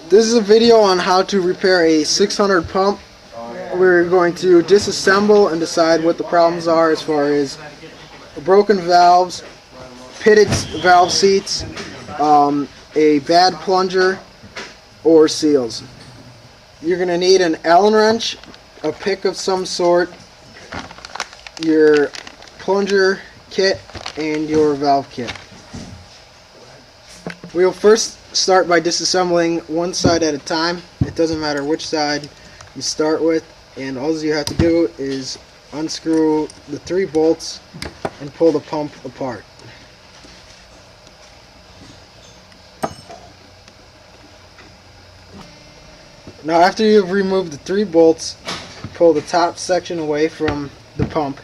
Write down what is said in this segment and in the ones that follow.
This is a video on how to repair a 600 pump. We're going to disassemble and decide what the problems are as far as broken valves, pitted valve seats, a bad plunger, or seals. You're going to need an Allen wrench, a pick of some sort, your plunger kit, and your valve kit. We'll first start by disassembling one side at a time. It doesn't matter which side you start with, and all you have to do is unscrew the 3 bolts and pull the pump apart. Now after you've removed the 3 bolts, pull the top section away from the pump.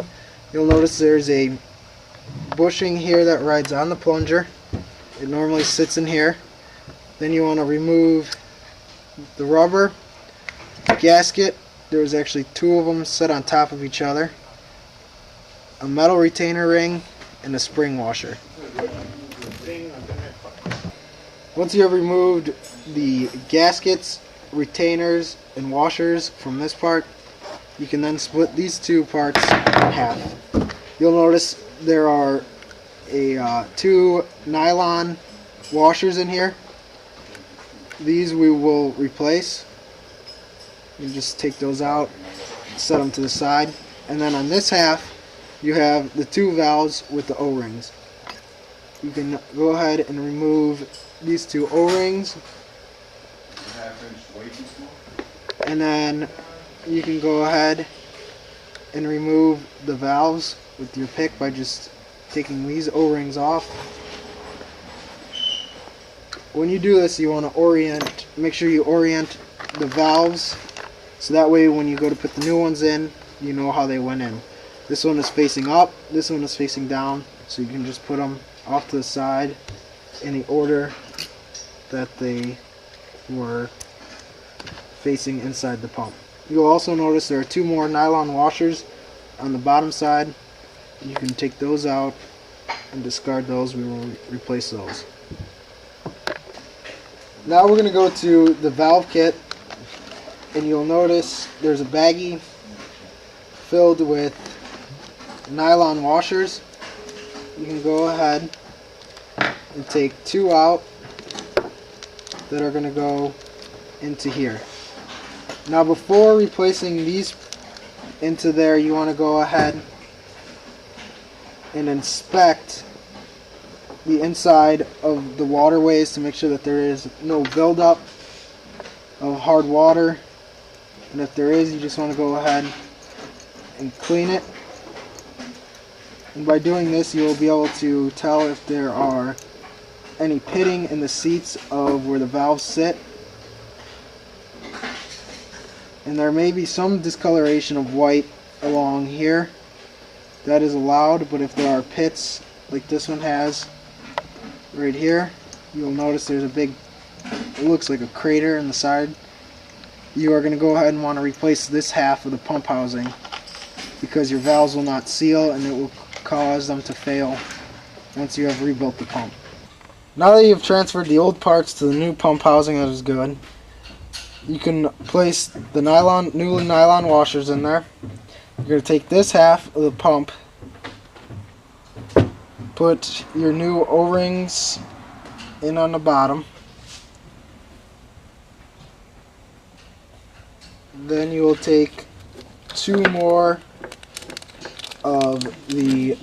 You'll notice there's a bushing here that rides on the plunger. It normally sits in here. Then you want to remove the rubber gasket. There's actually 2 of them set on top of each other, a metal retainer ring, and a spring washer. Once you have removed the gaskets, retainers, and washers from this part, you can then split these 2 parts in half. You'll notice there are 2 nylon washers in here. These we will replace. You just take those out, set them to the side, and then on this half you have the 2 valves with the O-rings. You can go ahead and remove these 2 O-rings, and then you can go ahead and remove the valves with your pick by just taking these O-rings off. When you do this, you want to make sure you orient the valves so that way when you go to put the new ones in, you know how they went in. This one is facing up, this one is facing down, so you can just put them off to the side in the order that they were facing inside the pump. You'll also notice there are 2 more nylon washers on the bottom side. You can take those out and discard those. We will replace those. Now we're going to go to the valve kit, and you'll notice there's a baggie filled with nylon washers. You can go ahead and take 2 out that are going to go into here. Now before replacing these into there, you want to go ahead and inspect the inside of the waterways to make sure that there is no buildup of hard water, and if there is, you just want to go ahead and clean it. And by doing this, you'll be able to tell if there are any pitting in the seats of where the valves sit. And there may be some discoloration of white along here. That is allowed, but if there are pits like this one has right here, you'll notice there's a big, it looks like a crater in the side. You are going to go ahead and want to replace this half of the pump housing because your valves will not seal and it will cause them to fail once you have rebuilt the pump. Now that you've transferred the old parts to the new pump housing that is good, you can place the new nylon washers in there. You're going to take this half of the pump, put your new O-rings in on the bottom, then you will take 2 more of the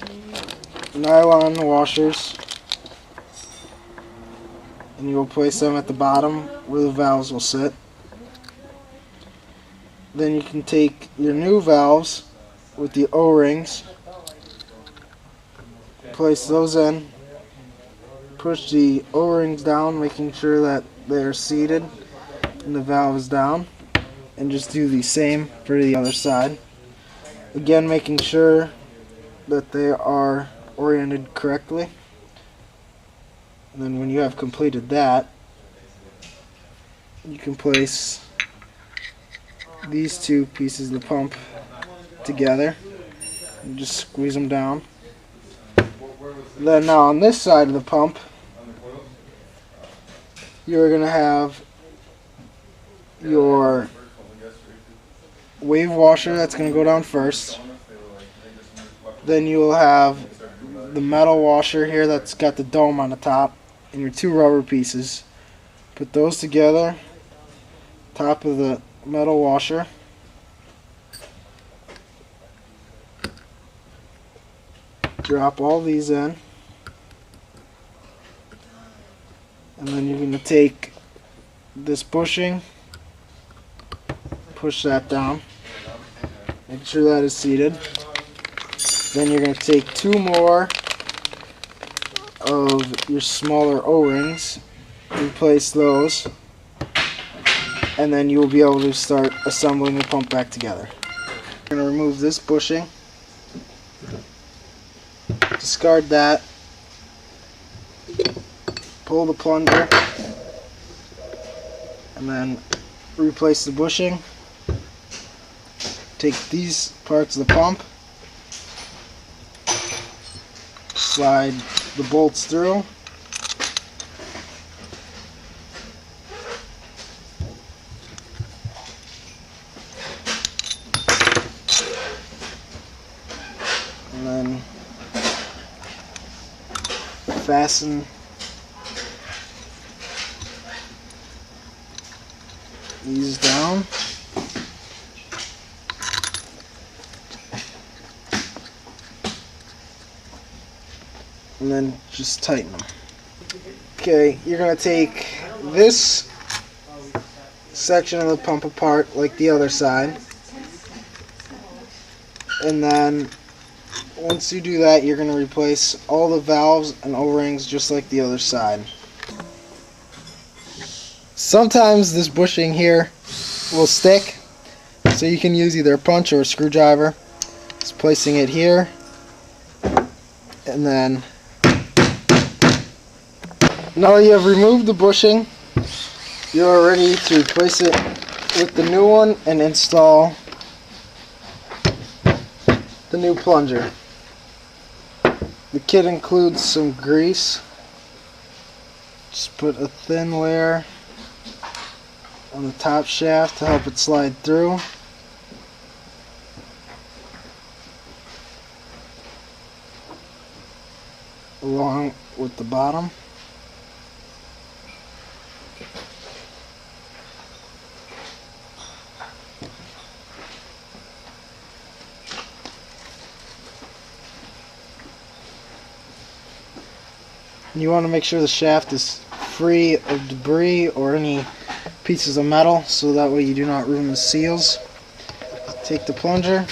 nylon washers and you will place them at the bottom where the valves will sit. Then you can take your new valves with the O-rings, place those in, push the O-rings down, making sure that they're seated and the valve is down, and just do the same for the other side. Again, making sure that they are oriented correctly. And then when you have completed that, you can place these 2 pieces of the pump together and just squeeze them down. Then now on this side of the pump, you're going to have your wave washer that's going to go down first. Then you will have the metal washer here that's got the dome on the top, and your two rubber pieces. Put those together, top of the metal washer. Drop all these in, and then you're going to take this bushing, push that down, make sure that is seated. Then you're going to take two more of your smaller O-rings, replace those, and then you will be able to start assembling the pump back together. You're going to remove this bushing, discard that, pull the plunger, and then replace the bushing. Take these parts of the pump, slide the bolts through, and then fasten these down. And then just tighten them. Okay, you're going to take this section of the pump apart like the other side. And then once you do that, you're going to replace all the valves and O-rings just like the other side. Sometimes this bushing here will stick, so you can use either a punch or a screwdriver. Just placing it here, and then now that you have removed the bushing, you are ready to replace it with the new one and install the new plunger. The kit includes some grease. Just put a thin layer on the top shaft to help it slide through. Along with the bottom. You want to make sure the shaft is free of debris or any pieces of metal, so that way you do not ruin the seals. Take the plunger,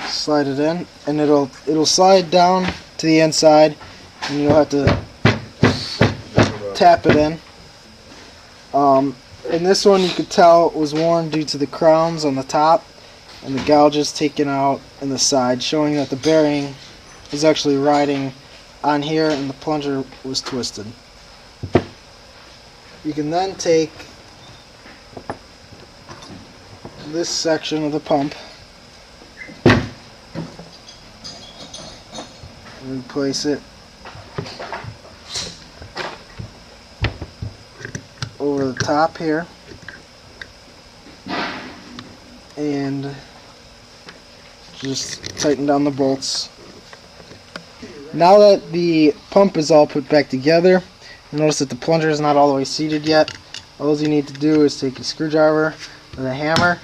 slide it in, and it'll slide down to the inside, and you'll have to tap it in. In this one, you could tell it was worn due to the crowns on the top and the gouges taken out in the side, showing that the bearing is actually riding on here and the plunger was twisted. You can then take this section of the pump and replace it over the top here, and just tighten down the bolts. Now that the pump is all put back together, you notice that the plunger is not all the way seated yet. All you need to do is take a screwdriver and a hammer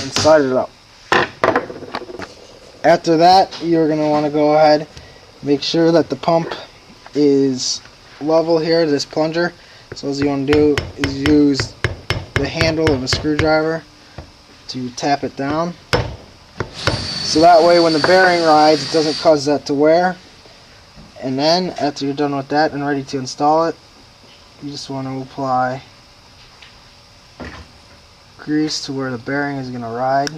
and slide it up. After that, you're going to want to go ahead, make sure that the pump is level here, this plunger. So all you want to do is use the handle of a screwdriver to tap it down. So that way when the bearing rides, it doesn't cause that to wear. And then after you're done with that and ready to install it, you just want to apply grease to where the bearing is going to ride.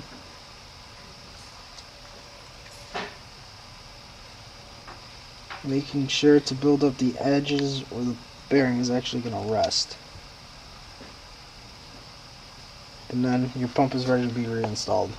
Making sure to build up the edges where the bearing is actually going to rest. And then your pump is ready to be reinstalled.